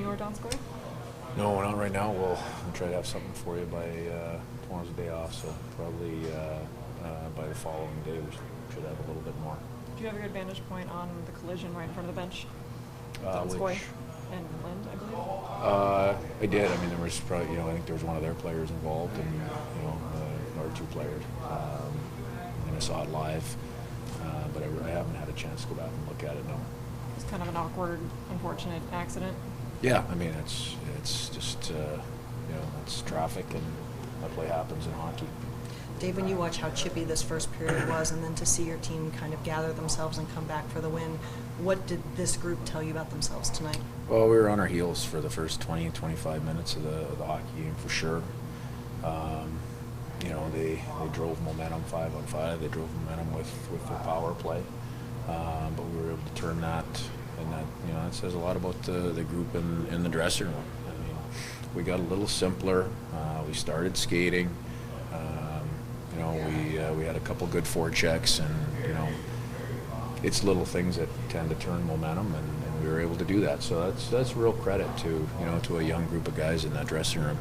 your Donskoy? No, not right now. We'll try to have something for you by tomorrow's a day off, so probably by the following day we should have a little bit more. Do you have a good vantage point on the collision right in front of the bench? Donskoy and Lind, I believe. I did. I mean, there was probably, I think there was one of their players involved, and or two players. And I saw it live, but I haven't had a chance to go back and look at it. No. It's kind of an awkward, unfortunate accident. Yeah, I mean it's just it's traffic, and that play happens in hockey. Dave, when you watch how chippy this first period was, and then to see your team kind of gather themselves and come back for the win, what did this group tell you about themselves tonight? Well, we were on our heels for the first 20, 25 minutes of the hockey game for sure. They drove momentum 5-on-5. They drove momentum with their power play, but we were able to turn that, and that says a lot about the group in the dressing room. I mean, we got a little simpler. We started skating. We had a couple good forechecks, and it's little things that tend to turn momentum, and we were able to do that. So that's real credit to a young group of guys in that dressing room.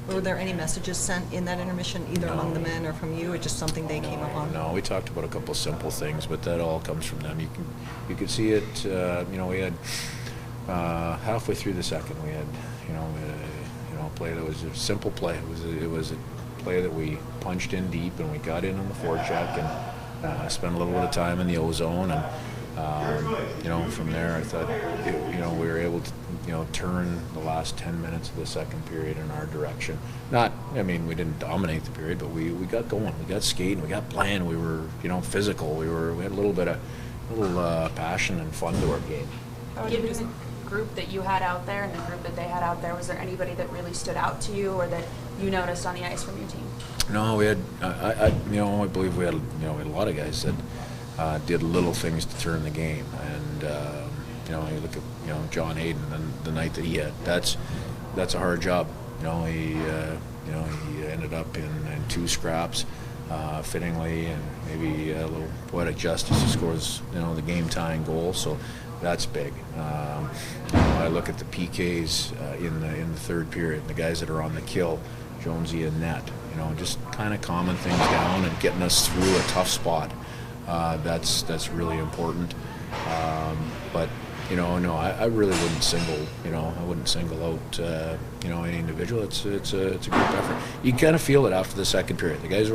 Were there any messages sent in that intermission, either among the men or from you, or just something they came up on? No, we talked about a couple of simple things, but that all comes from them. You could see it. We had halfway through the second, we had a play that was a simple play. It was a play that we punched in deep, and we got in on the forecheck, and spent a little bit of time in the O-zone, and from there I thought we were able to turn the last 10 minutes of the second period in our direction. We didn't dominate the period, but we got going, we got skating, we got playing, we were physical, we had a little bit of passion and fun to our game. Given the group that you had out there and the group that they had out there, was there anybody that really stood out to you or that you noticed on the ice from your team? No, we had I believe we had a lot of guys that did little things to turn the game, and you look at John Hayden and the night that he had. That's a hard job. He ended up in two scraps, fittingly, and maybe a little poetic justice. He scores the game tying goal, so that's big. I look at the PKs in the third period, the guys that are on the kill, Jonesy and net. Just kind of calming things down and getting us through a tough spot. That's really important. But I really wouldn't single out any individual. It's a group effort. You kind of feel it after the second period. The guys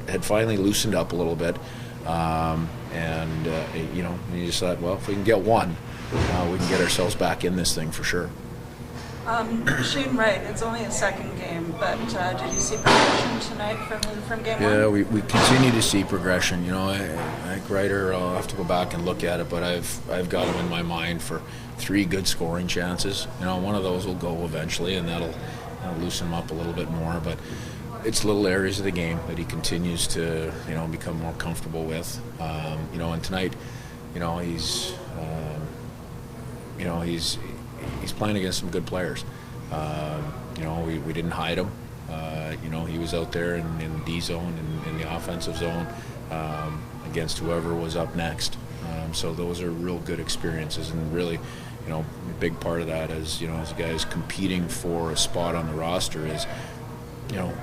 had finally loosened up a little bit, and you just thought, well, if we can get one, we can get ourselves back in this thing for sure. Shane Wright, it's only a second game, but did you see progression tonight from game one? Yeah, we continue to see progression. I think Ryder, I'll have to go back and look at it, but I've got him in my mind for 3 good scoring chances. One of those will go eventually, and that'll loosen him up a little bit more. But it's little areas of the game that he continues to become more comfortable with. And tonight, he's playing against some good players. We didn't hide him. He was out there in the D zone and in the offensive zone against whoever was up next. So those are real good experiences, and really, a big part of that is, as guys competing for a spot on the roster is,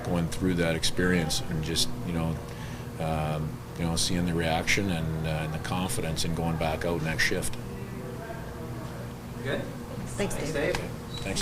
going through that experience and just, seeing the reaction and the confidence in going back out next shift. Good. Thanks, Dave.